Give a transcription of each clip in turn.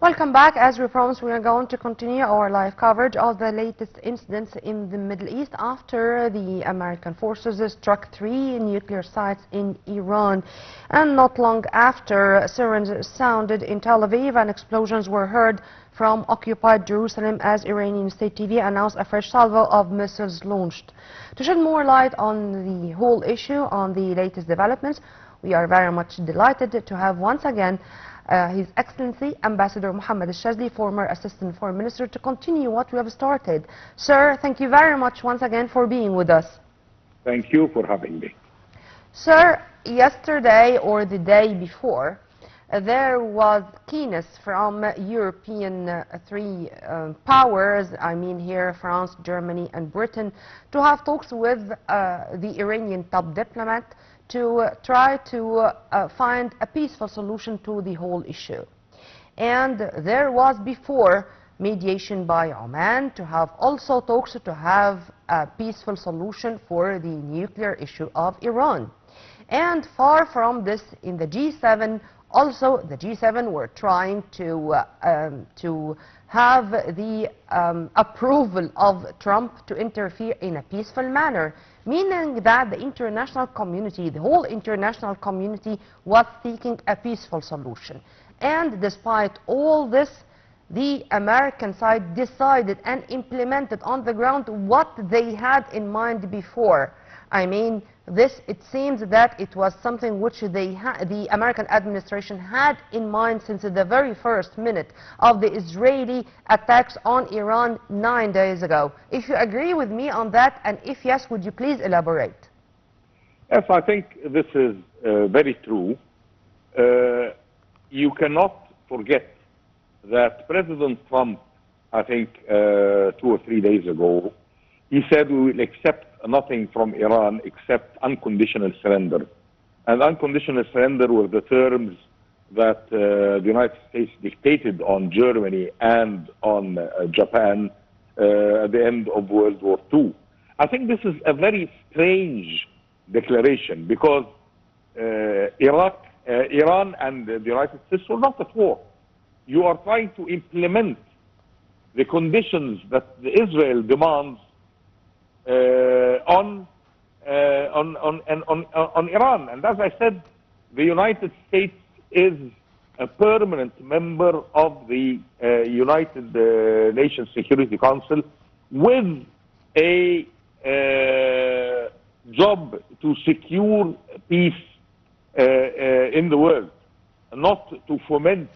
Welcome back. As we promised, we are going to continue our live coverage of the latest incidents in the Middle East after the American forces struck 3 nuclear sites in Iran. And not long after, sirens sounded in Tel Aviv and explosions were heard from occupied Jerusalem as Iranian state TV announced a fresh salvo of missiles launched. To shed more light on the whole issue, on the latest developments, we are very much delighted to have once again His Excellency Ambassador Mohamed Shazly, former Assistant Foreign Minister, to continue what we have started. Sir, thank you very much once again for being with us. Thank you for having me. Sir, yesterday or the day before, there was keenness from European three powers, I mean here France, Germany and Britain, to have talks with the Iranian top diplomat to try to find a peaceful solution to the whole issue. And there was before mediation by Oman to have also talks to have a peaceful solution for the nuclear issue of Iran. And far from this, in the G7, also the G7 were trying to have the approval of Trump to interfere in a peaceful manner, meaning that the international community, the whole international community, was seeking a peaceful solution. And despite all this, the American side decided and implemented on the ground what they had in mind before. I mean, this, it seems that it was something which the American administration had in mind since the very first minute of the Israeli attacks on Iran 9 days ago. If you agree with me on that, and if yes, would you please elaborate? Yes, I think this is very true. You cannot forget that President Trump, I think 2 or 3 days ago, he said we will accept nothing from Iran except unconditional surrender. And unconditional surrender were the terms that the United States dictated on Germany and on Japan at the end of World War II. I think this is a very strange declaration because Iran and the United States were not at war. You are trying to implement the conditions that Israel demands on Iran. And as I said, the United States is a permanent member of the United Nations Security Council with a job to secure peace in the world, not to foment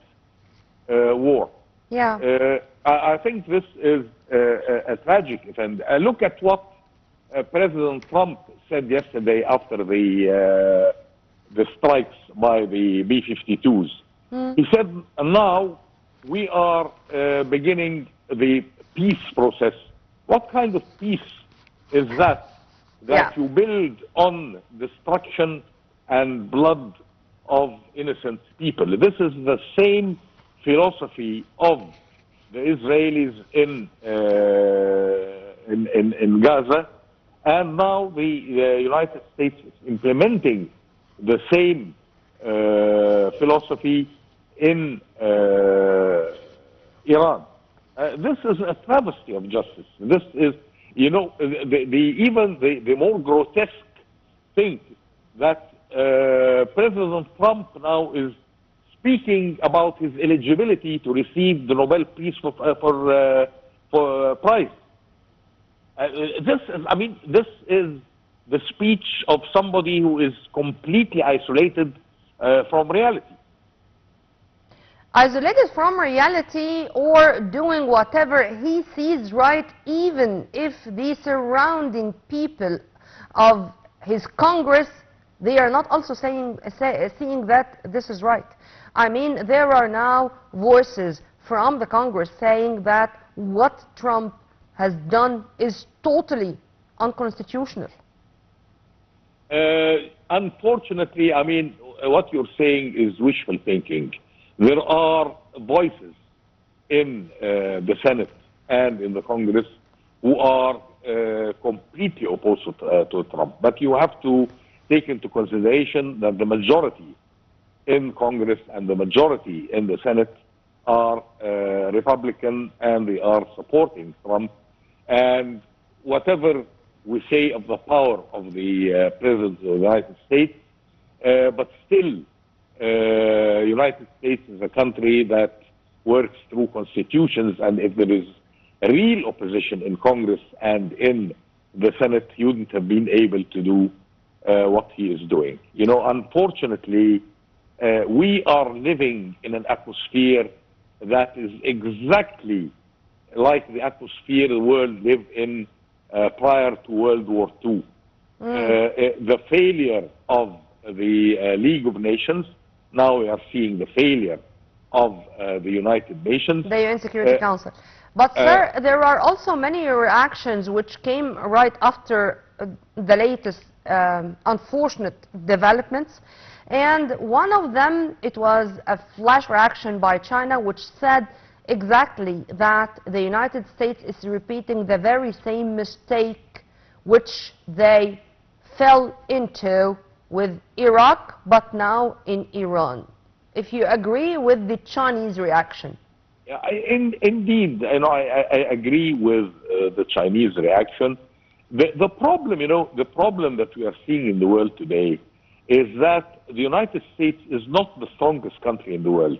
war. Yeah. I think this is a tragic event. Look at what President Trump said yesterday after the strikes by the B-52s. He said, now we are beginning the peace process. What kind of peace is that? That you build on destruction and blood of innocent people. This is the same philosophy of the Israelis in Gaza, and now the United States is implementing the same philosophy in Iran. This is a travesty of justice. This is, you know, even the more grotesque thing that President Trump now is speaking about his eligibility to receive the Nobel Peace for Prize. This is the speech of somebody who is completely isolated from reality. Isolated from reality, or doing whatever he sees right, even if the surrounding people of his Congress, they are not also seeing that this is right. I mean, there are now voices from the Congress saying that what Trump has done is totally unconstitutional. Unfortunately, I mean, what you're saying is wishful thinking. There are voices in the Senate and in the Congress who are completely opposed to Trump. But you have to take into consideration that the majority in Congress and the majority in the Senate are Republican and they are supporting Trump. And whatever we say of the power of the President of the United States, but still, United States is a country that works through constitutions, and if there is a real opposition in Congress and in the Senate, he wouldn't have been able to do what he is doing. You know, unfortunately, we are living in an atmosphere that is exactly like the atmosphere the world lived in prior to World War II. The failure of the League of Nations, now we are seeing the failure of the United Nations. The UN Security Council. But sir, there are also many reactions which came right after the latest unfortunate developments. And one of them, it was a flash reaction by China, which said exactly that the United States is repeating the very same mistake which they fell into with Iraq, but now in Iran. If you agree with the Chinese reaction. Yeah, indeed, you know, I agree with the Chinese reaction. The problem, you know, the problem that we are seeing in the world today is that the United States is not the strongest country in the world.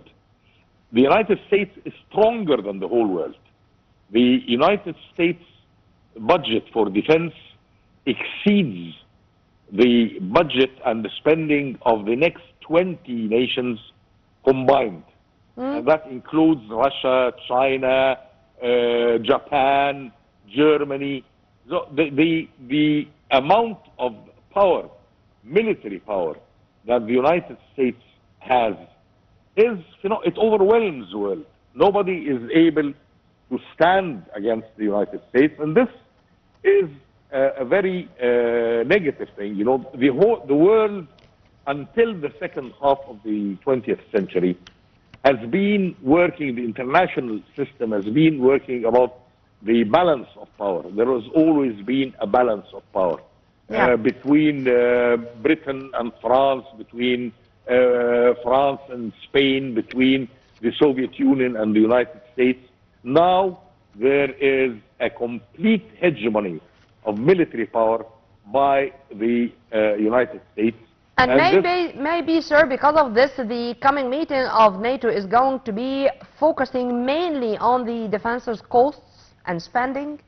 The United States is stronger than the whole world. The United States budget for defense exceeds the budget and the spending of the next 20 nations combined. And that includes Russia, China, Japan, Germany. So the amount of power, military power, that the United States has is, you know, it overwhelms the world. Nobody is able to stand against the United States, and this is a very negative thing. You know, the world until the second half of the 20th century has been working, the international system has been working about the balance of power. There has always been a balance of power between Britain and France, between France and Spain, between the Soviet Union and the United States. Now there is a complete hegemony of military power by the United States. And maybe, sir, because of this, the coming meeting of NATO is going to be focusing mainly on the defense's costs and spending?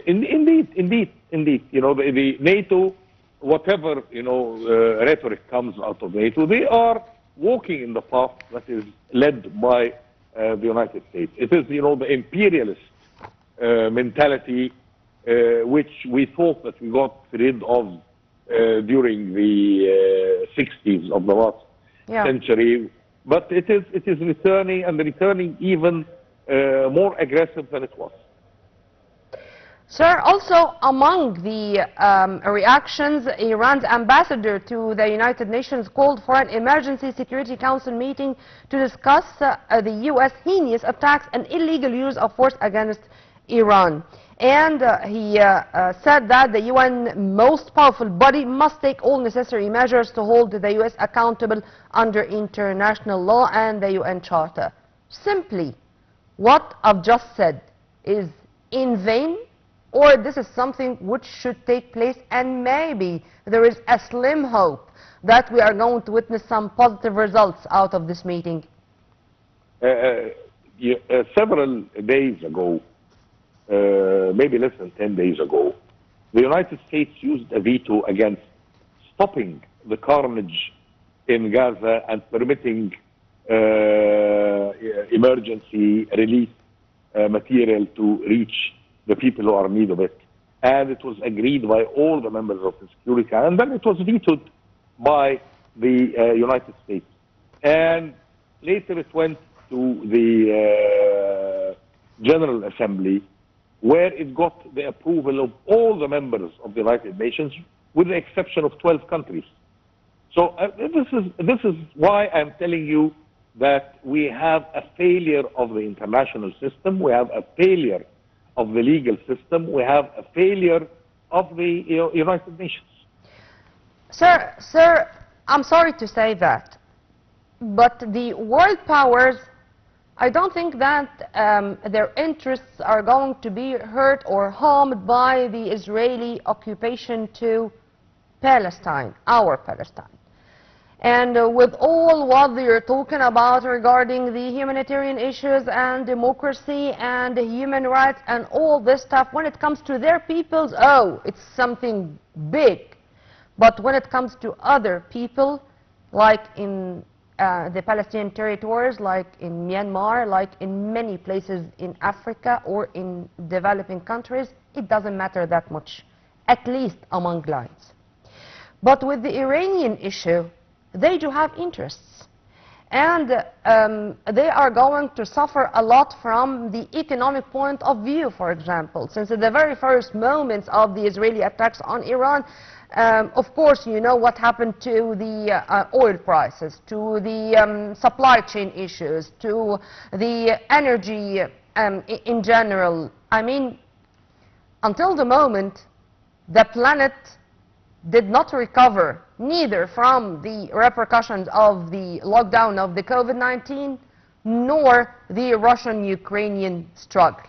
Indeed. You know, the NATO, whatever, you know, rhetoric comes out of NATO, they are walking in the path that is led by the United States. It is, you know, the imperialist mentality which we thought that we got rid of during the 60s of the last century, but it is returning, and returning even more aggressive than it was. Sir, also among the reactions, Iran's ambassador to the United Nations called for an emergency Security Council meeting to discuss the U.S. heinous attacks and illegal use of force against Iran. And he said that the UN most powerful body must take all necessary measures to hold the U.S. accountable under international law and the UN Charter. Simply, what I've just said is in vain, or this is something which should take place, and maybe there is a slim hope that we are going to witness some positive results out of this meeting? Several days ago, maybe less than 10 days ago, the United States used a veto against stopping the carnage in Gaza and permitting emergency relief material to reach the people who are in need of it. And it was agreed by all the members of the Security Council, and then it was vetoed by the United States. And later it went to the General Assembly, where it got the approval of all the members of the United Nations, with the exception of 12 countries. So this is why I'm telling you that we have a failure of the international system, we have a failure of the legal system, we have a failure of the United Nations. Sir, I'm sorry to say that, but the world powers I don't think that their interests are going to be hurt or harmed by the Israeli occupation to Palestine, our Palestine. And with all what they're talking about regarding the humanitarian issues and democracy and human rights and all this stuff, when it comes to their peoples, oh, it's something big. But when it comes to other people, like in the Palestinian territories, like in Myanmar, like in many places in Africa or in developing countries, it doesn't matter that much, at least among lines. But with the Iranian issue, they do have interests. And they are going to suffer a lot from the economic point of view, for example. Since the very first moments of the Israeli attacks on Iran, of course, you know what happened to the oil prices, to the supply chain issues, to the energy in general. I mean, until the moment, the planet did not recover neither from the repercussions of the lockdown of the COVID-19 nor the Russian-Ukrainian struggle.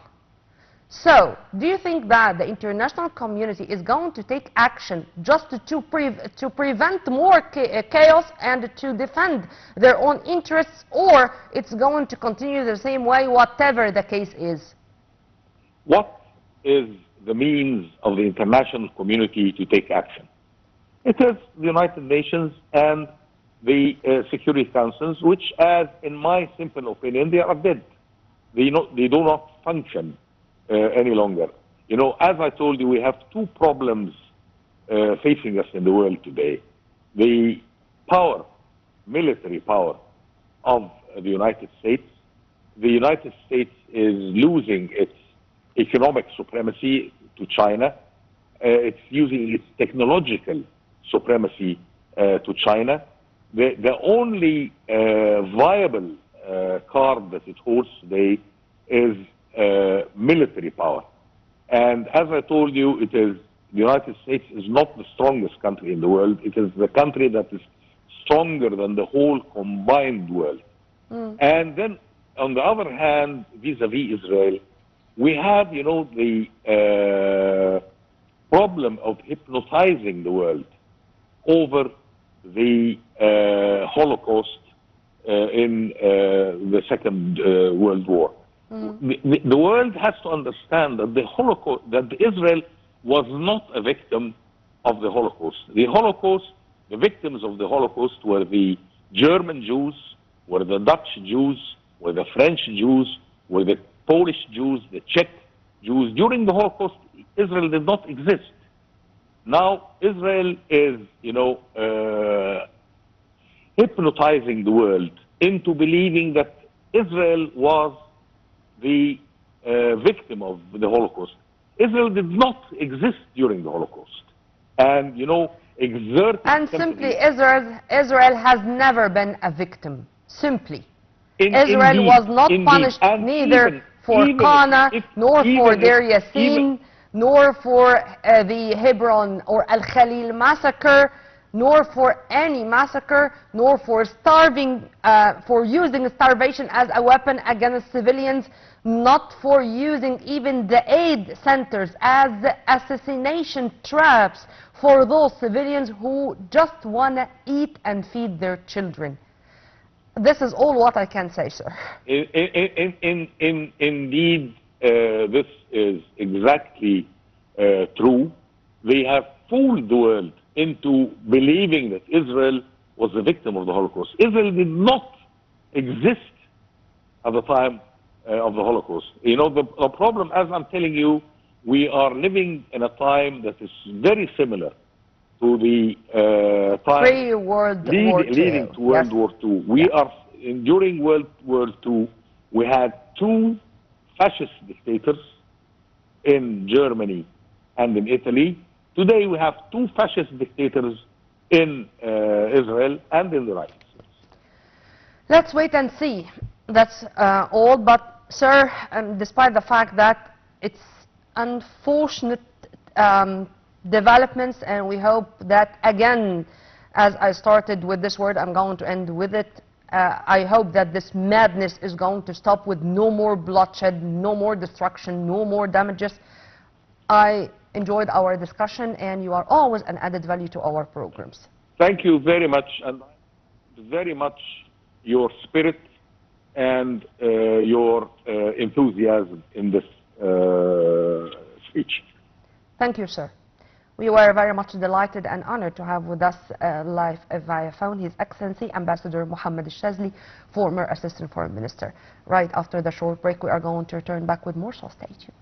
So, do you think that the international community is going to take action just to prevent more chaos and to defend their own interests, or it's going to continue the same way, whatever the case is? What is the means of the international community to take action? It is the United Nations and the Security Councils, which, as in my simple opinion, they are dead. They do not function any longer. You know, as I told you, we have two problems facing us in the world today. The power, military power of the United States. The United States is losing its economic supremacy to China. It's using its technological supremacy to China. The only viable card that it holds today is military power. And as I told you, it is the United States is not the strongest country in the world. It is the country that is stronger than the whole combined world. And then, on the other hand, vis-a-vis Israel, we have, you know, the problem of hypnotizing the world over the Holocaust in the Second World War. The world has to understand that the Holocaust, that Israel was not a victim of the Holocaust. The Holocaust, the victims of the Holocaust were the German Jews, were the Dutch Jews, were the French Jews, were the Polish Jews, the Czech Jews. During the Holocaust, Israel did not exist. Now, Israel is, you know, hypnotizing the world into believing that Israel was the victim of the Holocaust. Israel did not exist during the Holocaust. And, you know, exert... And simply, Israel has never been a victim. Simply. Israel was not punished neither for Qana, nor for Deir Yassin, nor for the Hebron or Al-Khalil massacre, nor for any massacre, nor for starving, for using starvation as a weapon against civilians, not for using even the aid centers as assassination traps for those civilians who just want to eat and feed their children. This is all what I can say, sir. Indeed, this is exactly true. They have fooled the world into believing that Israel was the victim of the Holocaust. Israel did not exist at the time of the Holocaust. You know, the problem, as I'm telling you, we are living in a time that is very similar to the time leading to World War II. We are, during World War II, we had two fascist dictators in Germany and in Italy. Today we have two fascist dictators in Israel and in the United States. Let's wait and see. That's all. But, sir, despite the fact that it's unfortunate developments, and we hope that, again, as I started with this word, I'm going to end with it, I hope that this madness is going to stop with no more bloodshed, no more destruction, no more damages. I enjoyed our discussion, and you are always an added value to our programs. Thank you very much, and very much your spirit and your enthusiasm in this speech. Thank you, sir. We were very much delighted and honored to have with us live via phone His Excellency Ambassador Mohamed Shazly, former Assistant Foreign Minister. Right after the short break, we are going to return back with more, so stay tuned.